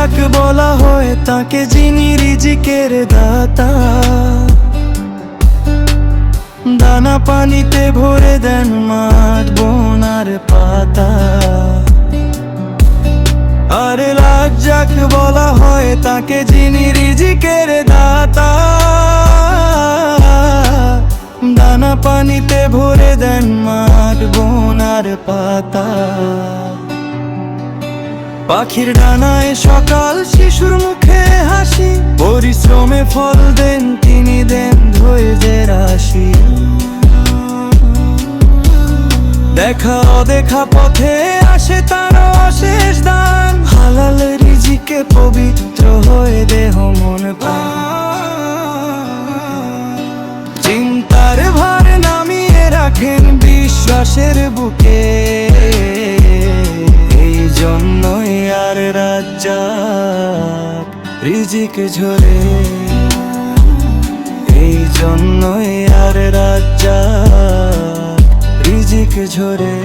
রাজ্জাক বলা হয় তাকে, যিনি রিজিকের দাতা। দানা পানিতে ভরে দেন মাঠ বোনার পাতা। আরে রাজ্জাক বলা হয় তাকে, যিনি রিজিকের দাতা। দানা পানিতে ভরে দেন মাঠ বোনার পাতা। পাখির ডানায় সকাল, শিশুর মুখে হাসি, পরিশ্রমে ফল দেন তিনি, দেন ধৈর্যের রাশি। দেখা অদেখা পথে আসে তার অশেষ দান, হালাল রিজিকে পবিত্র হয়ে দেহ মন প্রাণ। চিন্তার ভার নামিয়ে রাখেন বিশ্বাসের বুকে, এই জন্যই আর রাজ্জাক রিজিক ঝরে। এই জন্যই আর রাজ্জাক রিজিক ঝরে।